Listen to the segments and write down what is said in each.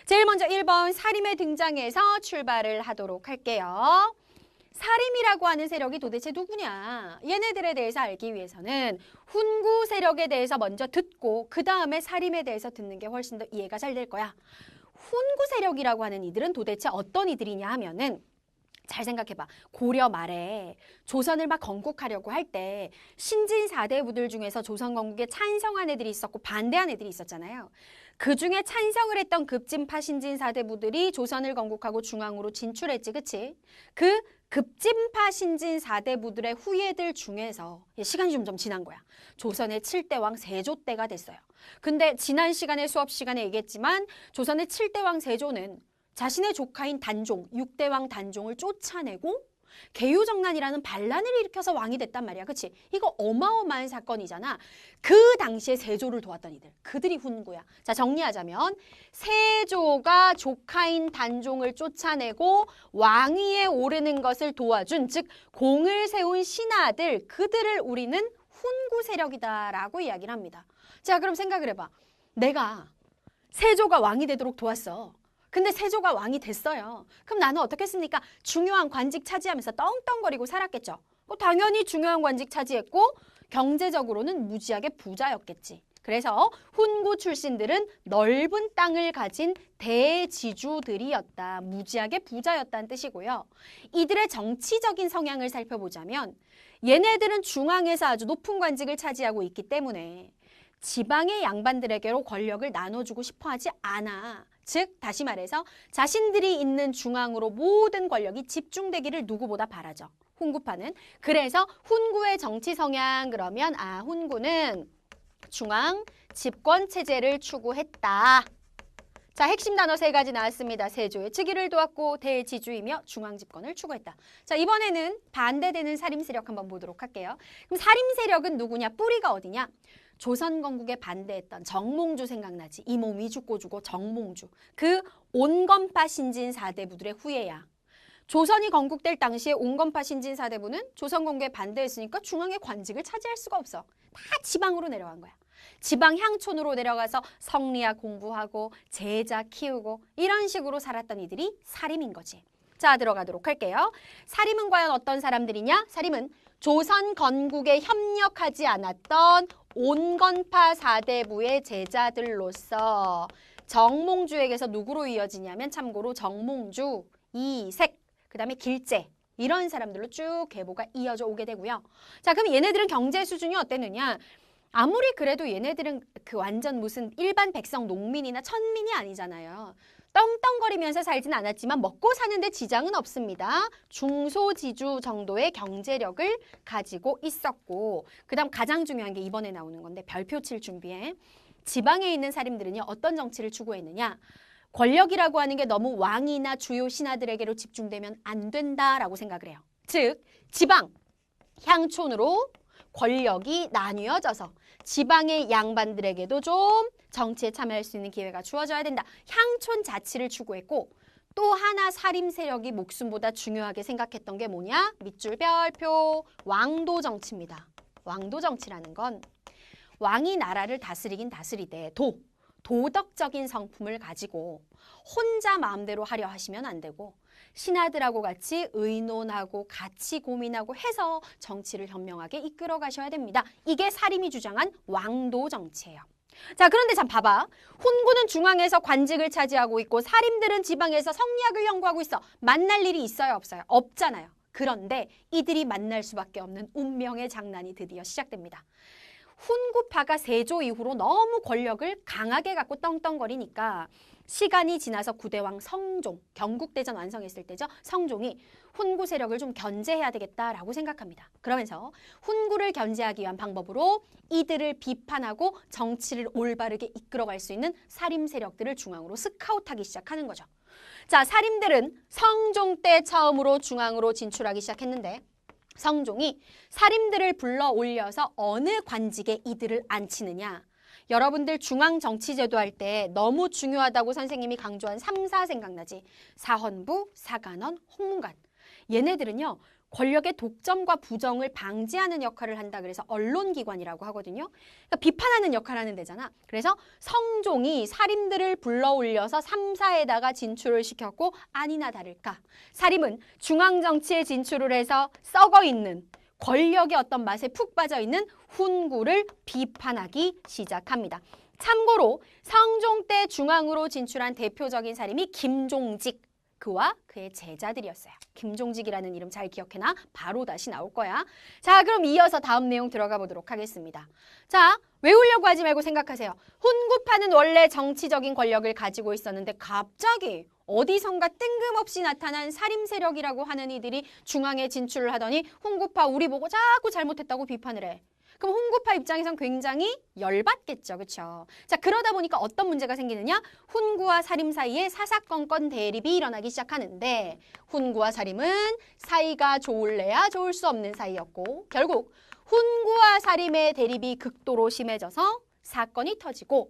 제일 먼저 1번 사림의 등장에서 출발을 하도록 할게요. 사림이라고 하는 세력이 도대체 누구냐? 얘네들에 대해서 알기 위해서는 훈구 세력에 대해서 먼저 듣고 그 다음에 사림에 대해서 듣는 게 훨씬 더 이해가 잘 될 거야. 훈구 세력이라고 하는 이들은 도대체 어떤 이들이냐 하면은 잘 생각해봐. 고려 말에 조선을 막 건국하려고 할 때 신진 4대 부들 중에서 조선 건국에 찬성한 애들이 있었고 반대한 애들이 있었잖아요. 그중에 찬성을 했던 급진파 신진 4대 부들이 조선을 건국하고 중앙으로 진출했지, 그치? 그 급진파 신진 4대 부들의 후예들 중에서 시간이 좀 지난 거야. 조선의 7대 왕 세조 때가 됐어요. 근데 지난 시간에 수업 시간에 얘기했지만 조선의 7대 왕 세조는 자신의 조카인 단종, 6대 왕 단종을 쫓아내고 개유정난이라는 반란을 일으켜서 왕이 됐단 말이야. 그치? 이거 어마어마한 사건이잖아. 그 당시에 세조를 도왔던 이들. 그들이 훈구야. 자, 정리하자면 세조가 조카인 단종을 쫓아내고 왕위에 오르는 것을 도와준, 즉 공을 세운 신하들, 그들을 우리는 훈구 세력이다라고 이야기를 합니다. 자, 그럼 생각을 해봐. 내가 세조가 왕이 되도록 도왔어. 근데 세조가 왕이 됐어요. 그럼 나는 어떻게 했습니까? 중요한 관직 차지하면서 떵떵거리고 살았겠죠. 당연히 중요한 관직 차지했고 경제적으로는 무지하게 부자였겠지. 그래서 훈구 출신들은 넓은 땅을 가진 대지주들이었다. 무지하게 부자였다는 뜻이고요. 이들의 정치적인 성향을 살펴보자면 얘네들은 중앙에서 아주 높은 관직을 차지하고 있기 때문에 지방의 양반들에게로 권력을 나눠주고 싶어하지 않아. 즉 다시 말해서 자신들이 있는 중앙으로 모든 권력이 집중되기를 누구보다 바라죠. 훈구파는. 그래서 훈구의 정치 성향 그러면 훈구는 중앙 집권 체제를 추구했다. 자, 핵심 단어 3가지 나왔습니다. 세조의 즉위를 도왔고 대지주이며 중앙 집권을 추구했다. 자, 이번에는 반대되는 사림 세력 한번 보도록 할게요. 그럼 사림 세력은 누구냐? 뿌리가 어디냐? 조선 건국에 반대했던 정몽주 생각나지? 이 몸이 죽고 주고 정몽주. 그 온건파 신진 4대부들의 후예야. 조선이 건국될 당시에 온건파 신진 4대부는 조선 건국에 반대했으니까 중앙의 관직을 차지할 수가 없어. 다 지방으로 내려간 거야. 지방 향촌으로 내려가서 성리학 공부하고 제자 키우고 이런 식으로 살았던 이들이 사림인 거지. 자, 들어가도록 할게요. 사림은 과연 어떤 사람들이냐? 사림은 조선 건국에 협력하지 않았던 온건파 4대부의 제자들로서 정몽주에게서 누구로 이어지냐면 참고로 정몽주, 이색, 그 다음에 길재 이런 사람들로 쭉 계보가 이어져 오게 되고요. 자, 그럼 얘네들은 경제 수준이 어땠느냐? 아무리 그래도 얘네들은 그 완전 무슨 일반 백성 농민이나 천민이 아니잖아요. 떵떵거리면서 살진 않았지만 먹고 사는데 지장은 없습니다. 중소지주 정도의 경제력을 가지고 있었고 그 다음 가장 중요한 게 이번에 나오는 건데 별표 칠 준비해. 지방에 있는 사림들은요 어떤 정치를 추구했느냐. 권력이라고 하는 게 너무 왕이나 주요 신하들에게로 집중되면 안 된다라고 생각을 해요. 즉 지방, 향촌으로 권력이 나뉘어져서 지방의 양반들에게도 좀 정치에 참여할 수 있는 기회가 주어져야 된다. 향촌 자치를 추구했고 또 하나 사림 세력이 목숨보다 중요하게 생각했던 게 뭐냐? 밑줄 별표 왕도 정치입니다. 왕도 정치라는 건 왕이 나라를 다스리긴 다스리되 도덕적인 성품을 가지고 혼자 마음대로 하려 하시면 안 되고 신하들하고 같이 의논하고 같이 고민하고 해서 정치를 현명하게 이끌어 가셔야 됩니다. 이게 사림이 주장한 왕도 정치예요. 자, 그런데 참 봐봐. 훈구는 중앙에서 관직을 차지하고 있고 사림들은 지방에서 성리학을 연구하고 있어. 만날 일이 있어요, 없어요? 없잖아요. 그런데 이들이 만날 수밖에 없는 운명의 장난이 드디어 시작됩니다. 훈구파가 세조 이후로 너무 권력을 강하게 갖고 떵떵거리니까 시간이 지나서 구대왕 성종, 경국대전 완성했을 때죠. 성종이 훈구 세력을 좀 견제해야 되겠다라고 생각합니다. 그러면서 훈구를 견제하기 위한 방법으로 이들을 비판하고 정치를 올바르게 이끌어갈 수 있는 사림 세력들을 중앙으로 스카우트하기 시작하는 거죠. 자, 사림들은 성종 때 처음으로 중앙으로 진출하기 시작했는데 성종이 사림들을 불러 올려서 어느 관직에 이들을 앉히느냐. 여러분들 중앙정치제도 할 때 너무 중요하다고 선생님이 강조한 3사 생각나지? 사헌부, 사간원, 홍문관. 얘네들은요. 권력의 독점과 부정을 방지하는 역할을 한다 그래서 언론기관이라고 하거든요. 그러니까 비판하는 역할을 하는 데잖아. 그래서 성종이 사림들을 불러올려서 삼사에다가 진출을 시켰고 아니나 다를까 사림은 중앙정치에 진출을 해서 썩어있는 권력의 어떤 맛에 푹 빠져있는 훈구를 비판하기 시작합니다. 참고로 성종 때 중앙으로 진출한 대표적인 사림이 김종직, 그와 그의 제자들이었어요. 김종직이라는 이름 잘 기억해놔. 바로 다시 나올 거야. 자, 그럼 이어서 다음 내용 들어가 보도록 하겠습니다. 자, 외우려고 하지 말고 생각하세요. 훈구파는 원래 정치적인 권력을 가지고 있었는데 갑자기 어디선가 뜬금없이 나타난 살림 세력이라고 하는 이들이 중앙에 진출을 하더니 훈구파 우리 보고 자꾸 잘못했다고 비판을 해. 그럼 훈구파 입장에선 굉장히 열받겠죠. 그렇죠? 자, 그러다 보니까 어떤 문제가 생기느냐? 훈구와 사림 사이에 사사건건 대립이 일어나기 시작하는데 훈구와 사림은 사이가 좋을래야 좋을 수 없는 사이였고 결국 훈구와 사림의 대립이 극도로 심해져서 사건이 터지고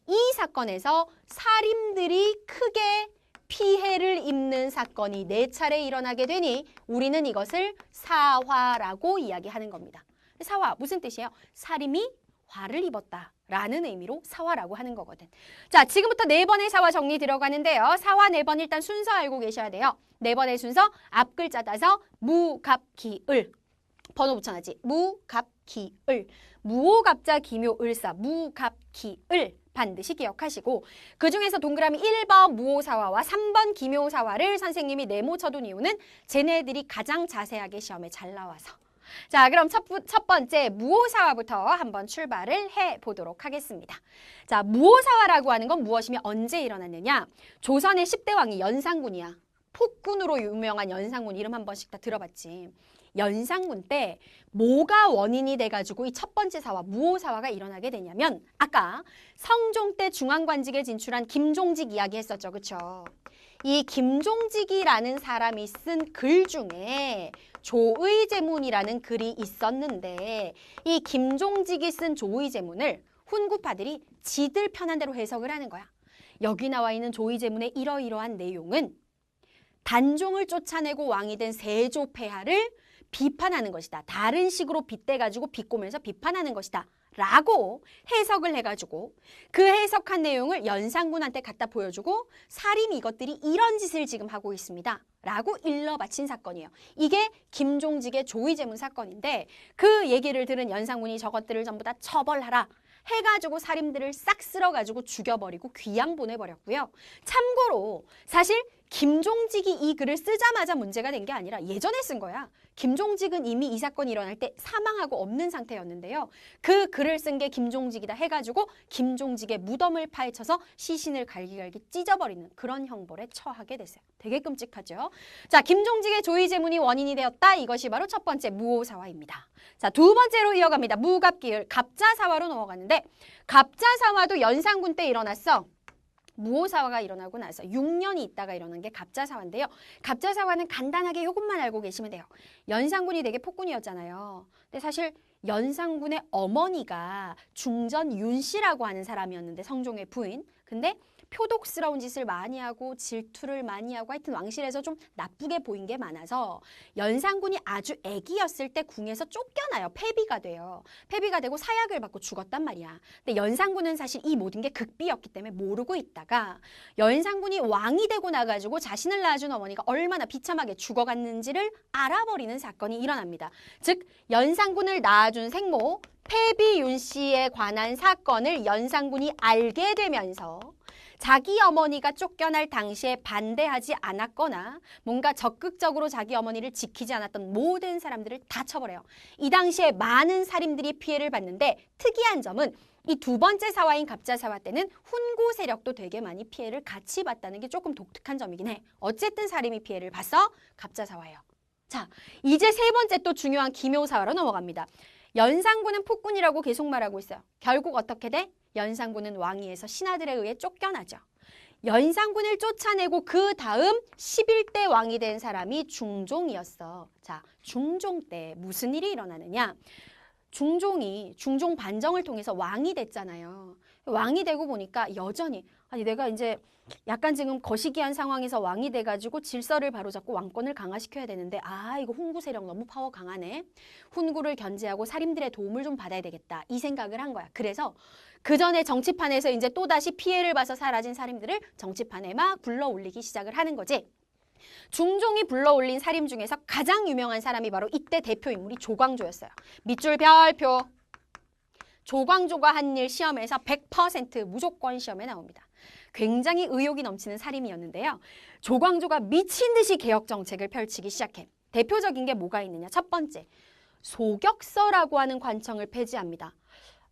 이 사건에서 사림들이 크게 피해를 입는 사건이 4차례 일어나게 되니 우리는 이것을 사화라고 이야기하는 겁니다. 사화 무슨 뜻이에요? 사림이 화를 입었다라는 의미로 사화라고 하는 거거든. 자, 지금부터 4번의 사화 정리 들어가는데요. 사화 4번 일단 순서 알고 계셔야 돼요. 4번의 순서 앞 글자 따서 무, 갑, 기, 을. 번호 붙여놨지. 무, 갑, 기, 을. 무오, 갑자, 기묘, 을사. 무, 갑, 기, 을. 반드시 기억하시고 그중에서 동그라미 1번 무오사화와 3번 기묘사화를 선생님이 네모쳐둔 이유는 쟤네들이 가장 자세하게 시험에 잘 나와서. 자, 그럼 첫 번째 무오사화부터 한번 출발을 해보도록 하겠습니다. 자, 무오사화라고 하는 건 무엇이며 언제 일어났느냐? 조선의 10대 왕이 연산군이야. 폭군으로 유명한 연산군 이름 한 번씩 다 들어봤지. 연산군 때 뭐가 원인이 돼가지고 이 첫 번째 사화, 무오사화가 일어나게 되냐면 아까 성종 때 중앙관직에 진출한 김종직 이야기 했었죠. 그렇죠? 이 김종직이라는 사람이 쓴 글 중에 조의제문이라는 글이 있었는데 이 김종직이 쓴 조의제문을 훈구파들이 지들 편한 대로 해석을 하는 거야. 여기 나와 있는 조의제문의 이러이러한 내용은 단종을 쫓아내고 왕이 된 세조폐하를 비판하는 것이다. 다른 식으로 빗대가지고 비꼬면서 비판하는 것이다. 라고 해석을 해가지고 그 해석한 내용을 연산군한테 갖다 보여주고 사림이 이것들이 이런 짓을 지금 하고 있습니다. 라고 일러 바친 사건이에요. 이게 김종직의 조의제문 사건인데 그 얘기를 들은 연산군이 저것들을 전부 다 처벌하라. 해가지고 사림들을 싹 쓸어가지고 죽여버리고 귀양 보내버렸고요. 참고로 사실 김종직이 이 글을 쓰자마자 문제가 된 게 아니라 예전에 쓴 거야. 김종직은 이미 이 사건이 일어날 때 사망하고 없는 상태였는데요. 그 글을 쓴 게 김종직이다 해가지고 김종직의 무덤을 파헤쳐서 시신을 갈기갈기 찢어버리는 그런 형벌에 처하게 됐어요. 되게 끔찍하죠. 자, 김종직의 조의제문이 원인이 되었다. 이것이 바로 첫 번째 무오사화입니다. 자, 두 번째로 이어갑니다. 무갑기을, 갑자사화로 넘어가는데 갑자사화도 연산군 때 일어났어. 무오사화가 일어나고 나서 6년이 있다가 일어난 게 갑자사화인데요. 갑자사화는 간단하게 이것만 알고 계시면 돼요. 연산군이 되게 폭군이었잖아요. 근데 사실 연산군의 어머니가 중전 윤씨라고 하는 사람이었는데 성종의 부인. 근데 표독스러운 짓을 많이 하고 질투를 많이 하고 하여튼 왕실에서 좀 나쁘게 보인 게 많아서 연산군이 아주 애기였을 때 궁에서 쫓겨나요. 폐비가 돼요. 폐비가 되고 사약을 받고 죽었단 말이야. 근데 연산군은 사실 이 모든 게 극비였기 때문에 모르고 있다가 연산군이 왕이 되고 나가지고 자신을 낳아준 어머니가 얼마나 비참하게 죽어갔는지를 알아버리는 사건이 일어납니다. 즉 연산군을 낳아준 생모 폐비 윤씨에 관한 사건을 연산군이 알게 되면서 자기 어머니가 쫓겨날 당시에 반대하지 않았거나 뭔가 적극적으로 자기 어머니를 지키지 않았던 모든 사람들을 다 쳐버려요. 이 당시에 많은 살인들이 피해를 봤는데 특이한 점은 이 두 번째 사화인 갑자사화 때는 훈구 세력도 되게 많이 피해를 같이 봤다는 게 조금 독특한 점이긴 해. 어쨌든 살인이 피해를 봤어. 갑자사화예요. 자, 이제 세 번째 또 중요한 기묘사화로 넘어갑니다. 연산군은 폭군이라고 계속 말하고 있어요. 결국 어떻게 돼? 연산군은 왕위에서 신하들에 의해 쫓겨나죠. 연산군을 쫓아내고 그 다음 11대 왕이 된 사람이 중종이었어. 자, 중종 때 무슨 일이 일어나느냐? 중종이 중종 반정을 통해서 왕이 됐잖아요. 왕이 되고 보니까 여전히 아니 내가 이제 약간 지금 거시기한 상황에서 왕이 돼가지고 질서를 바로잡고 왕권을 강화시켜야 되는데 이거 훈구 세력 너무 파워 강하네. 훈구를 견제하고 사림들의 도움을 좀 받아야 되겠다. 이 생각을 한 거야. 그래서 그 전에 정치판에서 이제 또다시 피해를 봐서 사라진 사림들을 정치판에 막 불러올리기 시작을 하는 거지. 중종이 불러올린 사림 중에서 가장 유명한 사람이 바로 이때 대표 인물이 조광조였어요. 밑줄 별표. 조광조가 한 일 시험에서 100% 무조건 시험에 나옵니다. 굉장히 의욕이 넘치는 사림이었는데요. 조광조가 미친 듯이 개혁 정책을 펼치기 시작해. 대표적인 게 뭐가 있느냐. 첫 번째, 소격서라고 하는 관청을 폐지합니다.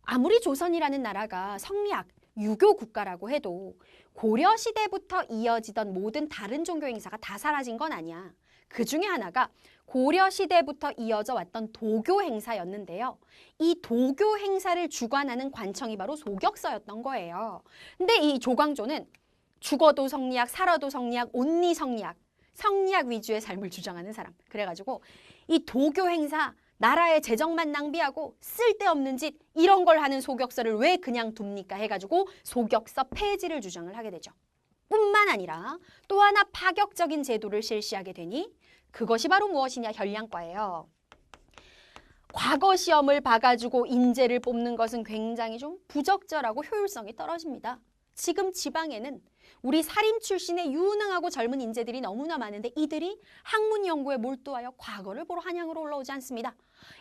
아무리 조선이라는 나라가 성리학, 유교 국가라고 해도 고려 시대부터 이어지던 모든 다른 종교 행사가 다 사라진 건 아니야. 그 중에 하나가 고려 시대부터 이어져 왔던 도교 행사였는데요. 이 도교 행사를 주관하는 관청이 바로 소격서였던 거예요. 근데 이 조광조는 죽어도 성리학, 살아도 성리학, 온리 성리학, 성리학 위주의 삶을 주장하는 사람. 그래가지고 이 도교 행사, 나라의 재정만 낭비하고 쓸데없는 짓 이런 걸 하는 소격서를 왜 그냥 둡니까 해가지고 소격서 폐지를 주장을 하게 되죠. 뿐만 아니라 또 하나 파격적인 제도를 실시하게 되니 그것이 바로 무엇이냐, 현량과예요. 과거 시험을 봐가지고 인재를 뽑는 것은 굉장히 좀 부적절하고 효율성이 떨어집니다. 지금 지방에는 우리 사림 출신의 유능하고 젊은 인재들이 너무나 많은데 이들이 학문 연구에 몰두하여 과거를 보러 한양으로 올라오지 않습니다.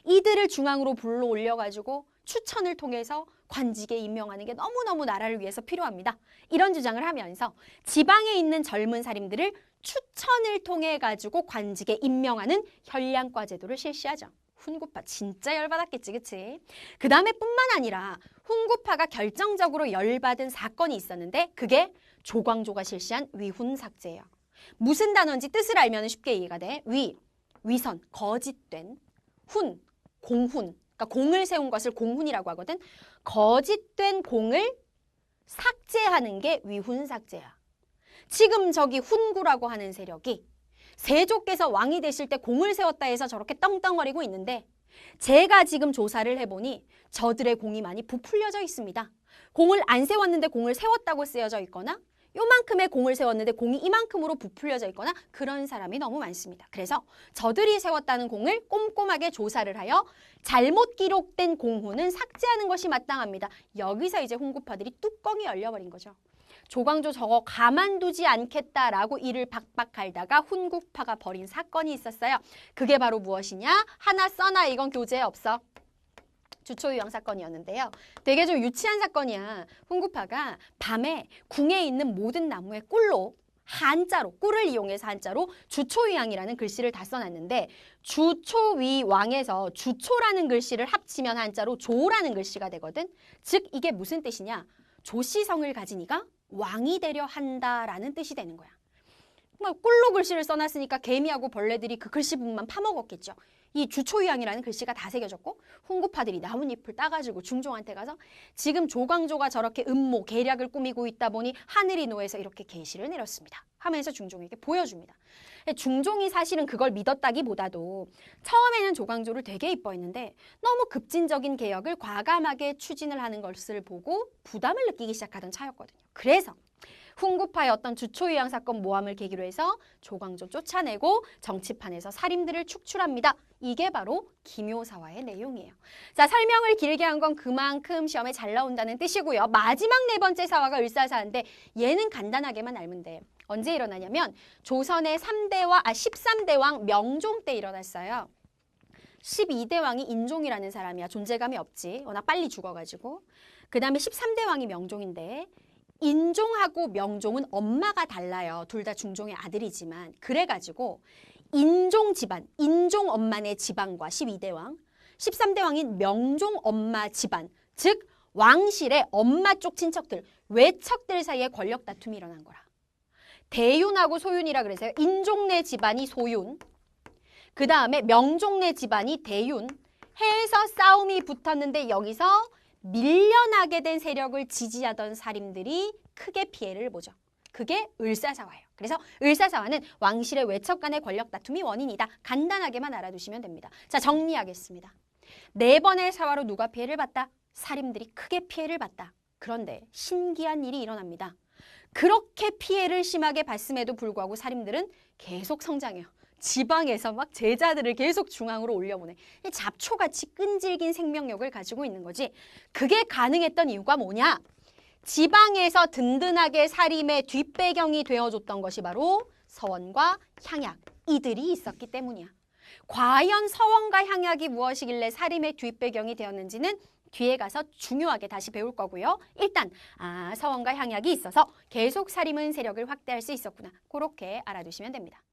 이들을 중앙으로 불러올려가지고 추천을 통해서 관직에 임명하는 게 너무너무 나라를 위해서 필요합니다. 이런 주장을 하면서 지방에 있는 젊은 사림들을 추천을 통해 가지고 관직에 임명하는 현량과 제도를 실시하죠. 훈구파 진짜 열받았겠지, 그치? 그 다음에 뿐만 아니라 훈구파가 결정적으로 열받은 사건이 있었는데 그게 조광조가 실시한 위훈삭제예요. 무슨 단어인지 뜻을 알면 쉽게 이해가 돼. 위선, 거짓된, 훈, 공훈. 그러니까 공을 세운 것을 공훈이라고 하거든. 거짓된 공을 삭제하는 게 위훈삭제야. 지금 저기 훈구라고 하는 세력이 세조께서 왕이 되실 때 공을 세웠다 해서 저렇게 떵떵거리고 있는데 제가 지금 조사를 해보니 저들의 공이 많이 부풀려져 있습니다. 공을 안 세웠는데 공을 세웠다고 쓰여져 있거나 요만큼의 공을 세웠는데 공이 이만큼으로 부풀려져 있거나 그런 사람이 너무 많습니다. 그래서 저들이 세웠다는 공을 꼼꼼하게 조사를 하여 잘못 기록된 공훈은 삭제하는 것이 마땅합니다. 여기서 이제 훈구파들이 뚜껑이 열려버린 거죠. 조광조 저거 가만두지 않겠다라고 이를 박박 갈다가 훈구파가 벌인 사건이 있었어요. 그게 바로 무엇이냐? 하나 써놔. 이건 교재에 없어. 주초유양 사건이었는데요. 되게 좀 유치한 사건이야. 훈구파가 밤에 궁에 있는 모든 나무의 꿀로 한자로, 꿀을 이용해서 한자로 주초위왕이라는 글씨를 다 써놨는데 주초위왕에서 주초라는 글씨를 합치면 한자로 조라는 글씨가 되거든. 즉 이게 무슨 뜻이냐? 조씨성을 가진 이가 왕이 되려 한다라는 뜻이 되는 거야. 꿀로 글씨를 써놨으니까 개미하고 벌레들이 그 글씨 부분만 파먹었겠죠. 이 주초위왕이라는 글씨가 다 새겨졌고 훈구파들이 나뭇잎을 따가지고 중종한테 가서 지금 조광조가 저렇게 음모, 계략을 꾸미고 있다 보니 하늘이 노해서 이렇게 계시를 내렸습니다. 하면서 중종에게 보여줍니다. 중종이 사실은 그걸 믿었다기보다도 처음에는 조광조를 되게 이뻐했는데 너무 급진적인 개혁을 과감하게 추진을 하는 것을 보고 부담을 느끼기 시작하던 차였거든요. 그래서 훈구파의 어떤 주초위왕 사건 모함을 계기로 해서 조광조 쫓아내고 정치판에서 살인들을 축출합니다. 이게 바로 기묘사화의 내용이에요. 자, 설명을 길게 한 건 그만큼 시험에 잘 나온다는 뜻이고요. 마지막 네 번째 사화가 을사사인데 얘는 간단하게만 알면 돼. 언제 일어나냐면 조선의 13대 왕 명종 때 일어났어요. 12대 왕이 인종이라는 사람이야. 존재감이 없지. 워낙 빨리 죽어가지고. 그 다음에 13대 왕이 명종인데 인종하고 명종은 엄마가 달라요. 둘 다 중종의 아들이지만. 그래가지고 인종 집안, 인종 엄마네 집안과 12대 왕, 13대 왕인 명종 엄마 집안, 즉 왕실의 엄마 쪽 친척들, 외척들 사이에 권력 다툼이 일어난 거라. 대윤하고 소윤이라 그래서요. 인종내 집안이 소윤, 그 다음에 명종내 집안이 대윤 해서 싸움이 붙었는데 여기서 밀려나게 된 세력을 지지하던 사림들이 크게 피해를 보죠. 그게 을사사화예요. 그래서 을사사화는 왕실의 외척 간의 권력 다툼이 원인이다. 간단하게만 알아두시면 됩니다. 자, 정리하겠습니다. 네 번의 사화로 누가 피해를 봤다? 사림들이 크게 피해를 봤다. 그런데 신기한 일이 일어납니다. 그렇게 피해를 심하게 봤음에도 불구하고 사림들은 계속 성장해요. 지방에서 막 제자들을 계속 중앙으로 올려보내. 잡초같이 끈질긴 생명력을 가지고 있는 거지. 그게 가능했던 이유가 뭐냐? 지방에서 든든하게 사림의 뒷배경이 되어줬던 것이 바로 서원과 향약, 이들이 있었기 때문이야. 과연 서원과 향약이 무엇이길래 사림의 뒷배경이 되었는지는 뒤에 가서 중요하게 다시 배울 거고요. 일단 서원과 향약이 있어서 계속 사림은 세력을 확대할 수 있었구나. 그렇게 알아두시면 됩니다.